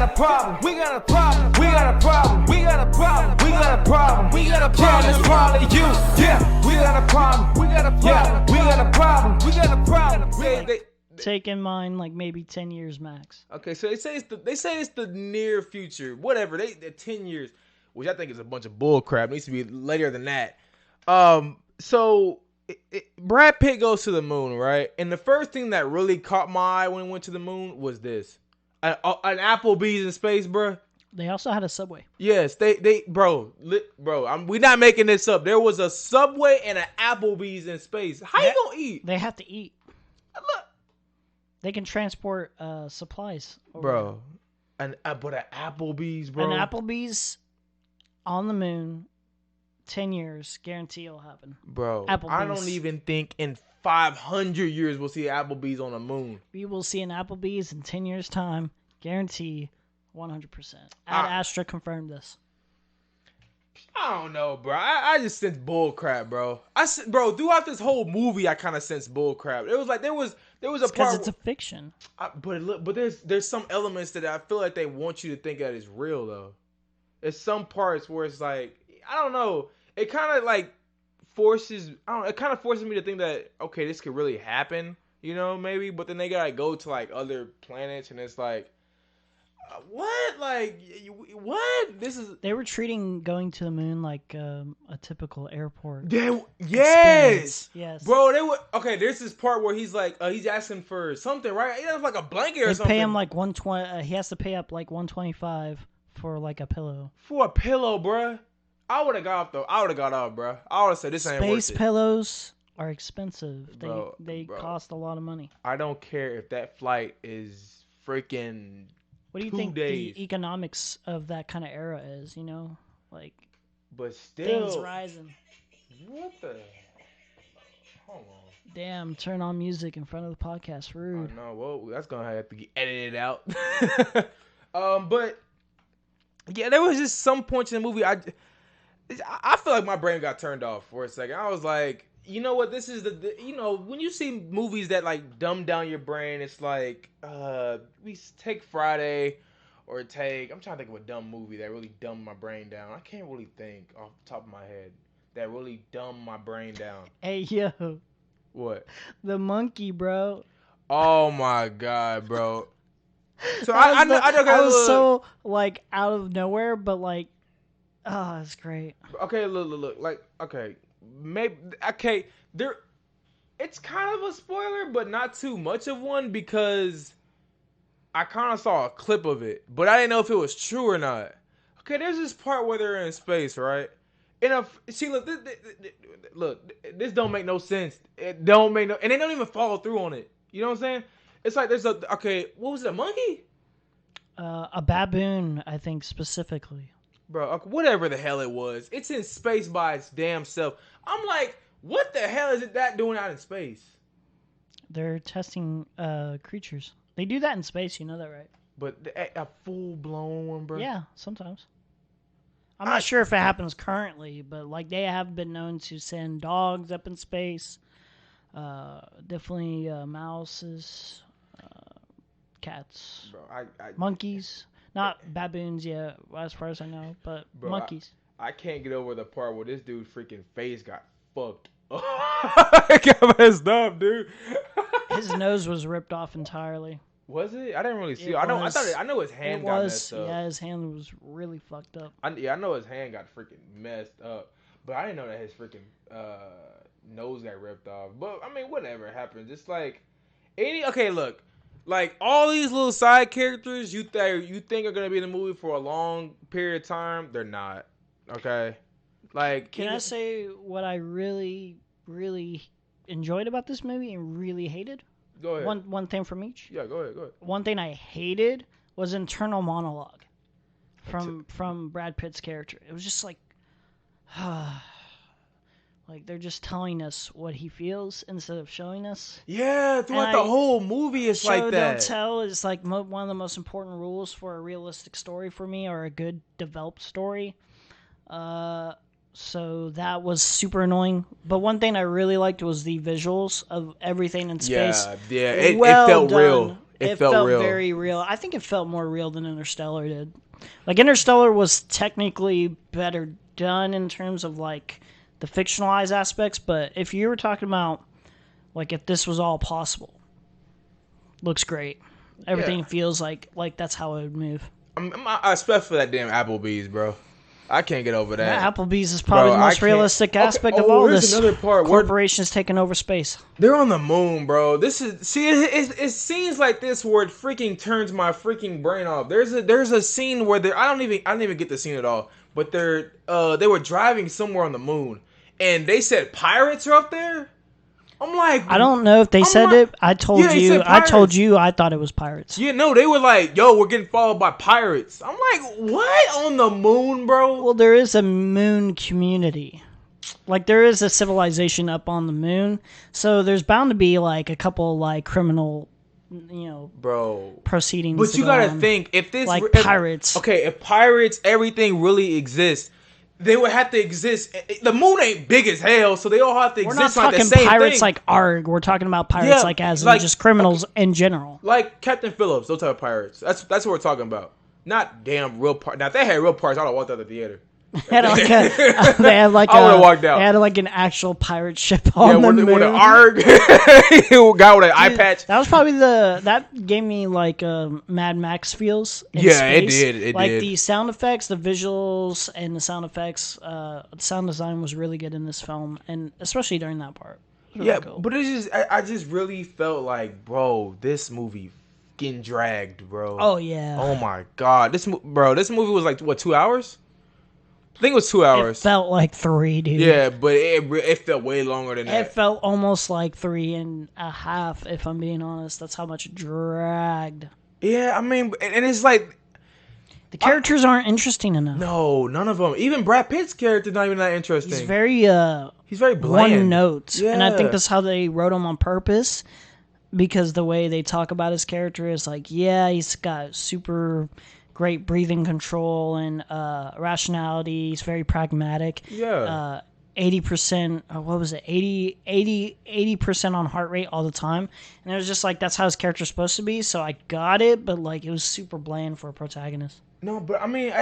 got a problem. We got a problem. We got a problem. We got a problem. We got a problem. We got a problem. Yeah, that's probably you. Yeah, we got a problem. We got a problem. Yeah, we got a problem. We got a problem. Take in mind like maybe 10 years max. Okay, so they say it's the near future. Whatever. They 10 years, which I think is a bunch of bull crap. It needs to be later than that. So Brad Pitt goes to the moon, right? And the first thing that really caught my eye when he went to the moon was this. An Applebee's in space, bro. They also had a Subway. Yes, bro, we not making this up. There was a Subway and an Applebee's in space. How you gonna eat? They have to eat. Look. They can transport supplies. Bro, but an Applebee's, bro. An Applebee's on the moon, 10 years, guarantee it'll happen. Bro, Applebee's. I don't even think in 500 years we'll see Applebee's on the moon. We will see an Applebee's in 10 years' time, guarantee 100%. Astra confirmed this. I don't know, bro. I just sense bull crap, bro. Bro, throughout this whole movie, I kind of sense bull crap. It was like there was a part because it's a fiction. But there's some elements that I feel like they want you to think that is real though. There's some parts where it's like I don't know. It kind of like forces. I don't know. It kind of forces me to think that okay, this could really happen. You know, maybe. But then they gotta go to like other planets, and it's like. What? Like, what? They were treating going to the moon like a typical airport. Yes. Bro, they were okay. There's this part where he's like, he's asking for something, right? He has like a blanket or something. They pay him like $120. He has to pay up like $125 for like a pillow. For a pillow, bro. I would have got off though. I would have got off, bro. I would have said this ain't worth it. Space pillows are expensive. Bro, they cost a lot of money. I don't care if that flight is freaking. What do you think the economics of that kind of era is, you know? Like, but still. Things rising. What the? Hold on. Damn, turn on music in front of the podcast. Rude. No, well, that's going to have to get edited out. But, yeah, there was just some points in the movie. I feel like my brain got turned off for a second. I was like, you know what? This is you know, when you see movies that like dumb down your brain, it's like we take Friday or I'm trying to think of a dumb movie that really dumbed my brain down. I can't really think off the top of my head that really dumbed my brain down. Hey, yo. What? The monkey, bro. Oh my god, bro. So I was so like out of nowhere, but like, oh, it's great. Okay, look, like, okay. Maybe it's kind of a spoiler, but not too much of one because I kind of saw a clip of it, but I didn't know if it was true or not. Okay, there's this part where they're in space, right? Look, this don't make no sense. It don't make and they don't even follow through on it. You know what I'm saying? It's like there's what was it, a monkey? A baboon, I think specifically. Bro, whatever the hell it was, it's in space by its damn self. I'm like, what the hell is that doing out in space? They're testing creatures. They do that in space, you know that, right? But a full-blown one, bro? Yeah, sometimes. I'm not sure if it happens currently, but like they have been known to send dogs up in space. Definitely mouses, cats, bro, monkeys. Not baboons yet, as far as I know, but bro, monkeys. I can't get over the part where this dude's freaking face got fucked. It got messed up, dude. His nose was ripped off entirely. Was it? I didn't really see it. I know his hand got messed up. Yeah, his hand was really fucked up. I know his hand got freaking messed up, but I didn't know that his freaking nose got ripped off. But I mean, whatever happens. It's like look. Like, all these little side characters you think are going to be in the movie for a long period of time, they're not. Okay? Like... Can I say what I really, really enjoyed about this movie and really hated? Go ahead. One thing from each? Yeah, go ahead. One thing I hated was internal monologue from Brad Pitt's character. It was just like... Like, they're just telling us what he feels instead of showing us. Yeah, throughout the whole movie, it's like that. Show, don't tell is like one of the most important rules for a realistic story for me, or a good developed story. So that was super annoying. But one thing I really liked was the visuals of everything in space. Yeah, it felt real. It felt real. very real. I think it felt more real than Interstellar did. Like, Interstellar was technically better done in terms of, like, the fictionalized aspects, but if you were talking about, like, if this was all possible, looks great. Everything feels like that's how it would move. I expect for that damn Applebee's, bro. I can't get over that. Yeah, Applebee's is probably the most realistic aspect of all this. Another part. Corporations taking over space. They're on the moon, bro. This is it seems like this where it freaking turns my freaking brain off. There's a scene where I didn't even get the scene at all. But they were driving somewhere on the moon, and they said pirates are up there. I'm like, I don't know if they said it. I told you I thought it was pirates. Yeah, no, they were like, yo, we're getting followed by pirates. I'm like, what? On the moon, bro? Well, there is a moon community. Like, there is a civilization up on the moon. So there's bound to be, like, a couple, like, criminal, proceedings. But you gotta think, if pirates. Okay, if pirates, everything really exists, they would have to exist. The moon ain't big as hell, so they all have to exist like the same thing. We're not talking pirates like ARG. We're talking about pirates like just criminals in general. Like Captain Phillips, those type of pirates. That's what we're talking about. Not damn real pirates. Now, if they had real pirates, I would have walked out of the theater. They had like I would have walked out. They had like an actual pirate ship on the moon. With an ARG guy with an eye patch. That was probably that gave me like Mad Max feels. Space. It did. Like the sound effects, the visuals, and the sound effects. Sound design was really good in this film, and especially during that part. Really cool. But it's just I just really felt like, bro, this movie getting dragged, bro. Oh yeah. Oh my god, this movie was like what, 2 hours? I think it was 2 hours. It felt like 3, dude. Yeah, but it felt way longer than that. It felt almost like 3.5, if I'm being honest. That's how much it dragged. Yeah, I mean, and it's like the characters aren't interesting enough. No, none of them. Even Brad Pitt's character's not even that interesting. He's very bland. One note. Yeah. And I think that's how they wrote him on purpose, because the way they talk about his character is like, yeah, he's got super great breathing control and rationality. He's very pragmatic. Yeah. 80%, what was it? 80% on heart rate all the time. And it was just like, that's how his character's supposed to be. So I got it, but like, it was super bland for a protagonist. No, but I mean,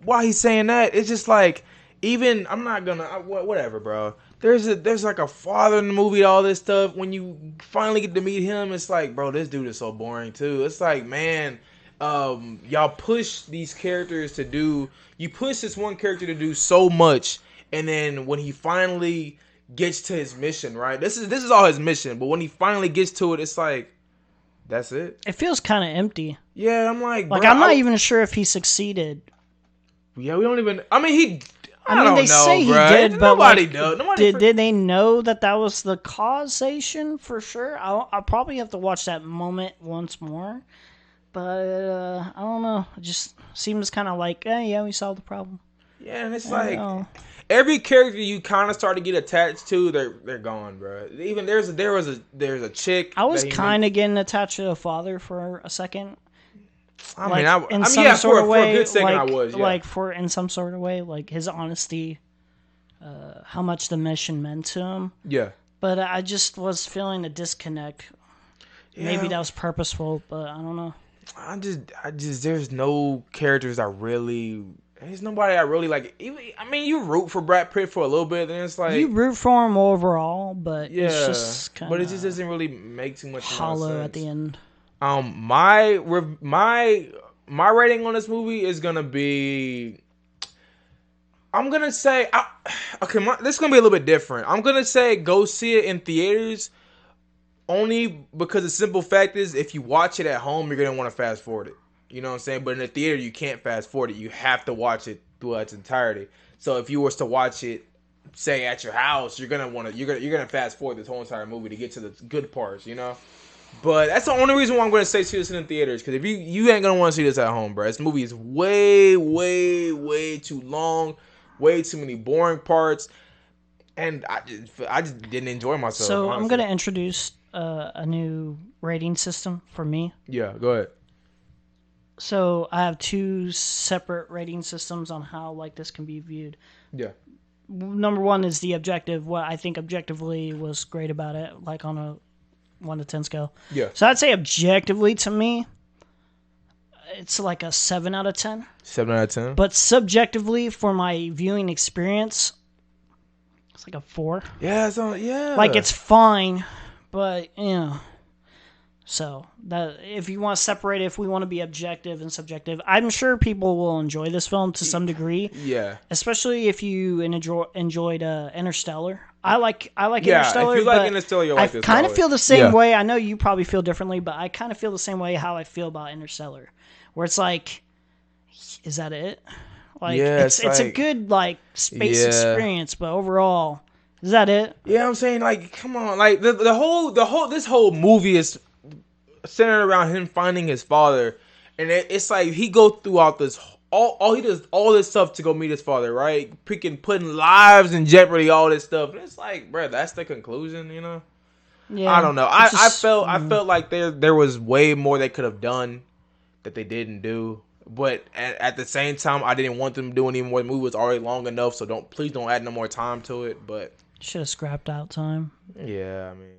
while he's saying that, it's just like, even, I'm not gonna, whatever, bro. There's like a father in the movie, all this stuff. When you finally get to meet him, it's like, bro, this dude is so boring too. It's like, man, y'all push these characters you push this one character to do so much, and then when he finally gets to his mission, right? This is all his mission, but when he finally gets to it, it's like, that's it. It feels kind of empty. Yeah, I'm like, bro, I'm not even sure if he succeeded. Yeah, we don't even. I mean, they say he did, but nobody does. Did they know that was the causation for sure? I'll probably have to watch that moment once more. But I don't know. It just seems kind of like, yeah, we solved the problem. Yeah, and it's like every character you kind of start to get attached to, they're gone, bro. Even there's a chick. I was kind of getting attached to the father for a second. For a good second, I was. Yeah. In some sort of way, like his honesty, how much the mission meant to him. Yeah. But I just was feeling a disconnect. Yeah. Maybe that was purposeful, but I don't know. I just there's no characters there's nobody I really like. I mean, you root for Brad Pitt for a little bit, then it's like you root for him overall, but it's just kind of, but it just doesn't really make too much hollow sense. At the end. My rating on this movie is gonna be, I'm gonna say, this is gonna be a little bit different. I'm gonna say go see it in theaters. Only because the simple fact is, if you watch it at home, you're going to want to fast forward it. You know what I'm saying? But in the theater, you can't fast forward it. You have to watch it throughout its entirety. So if you was to watch it, say, at your house, you're going to fast forward this whole entire movie to get to the good parts, you know? But that's the only reason why I'm going to say see this in the theaters. Because if you ain't going to want to see this at home, bro. This movie is way, way, way too long. Way too many boring parts. And I just didn't enjoy myself. So honestly. I'm going to introduce a new rating system for me. Yeah, go ahead. So I have 2 separate rating systems on how like this can be viewed. Yeah. Number 1 is the objective. What I think objectively was great about it, like on a 1 to 10 scale. Yeah. So I'd say objectively to me, it's like a 7 out of 10. 7 out of 10. But subjectively, for my viewing experience, it's like a 4. Yeah, yeah. Like, it's fine, but, So, that if you want to separate it, if we want to be objective and subjective, I'm sure people will enjoy this film to some degree. Yeah. Especially if you enjoyed Interstellar. I like Yeah, Interstellar. if you like but Interstellar, you'll like this. I kind of feel the same Yeah. way. I know you probably feel differently, but I kind of feel the same way how I feel about Interstellar. Where it's like, is that it? Like, Yeah, it's a like- good, like, space Yeah. experience, but overall, is that it? Yeah, I'm saying, like, come on, like this whole movie is centered around him finding his father, and it's like he goes throughout this all he does all this stuff to go meet his father, right? Putting lives in jeopardy, all this stuff, and it's like, bro, that's the conclusion, you know? Yeah. I don't know. It's just- I felt like there was way more they could have done that they didn't do. But at the same time, I didn't want them to do any more. The movie was already long enough, so please don't add no more time to it. But Should have scrapped out time. yeah, I mean.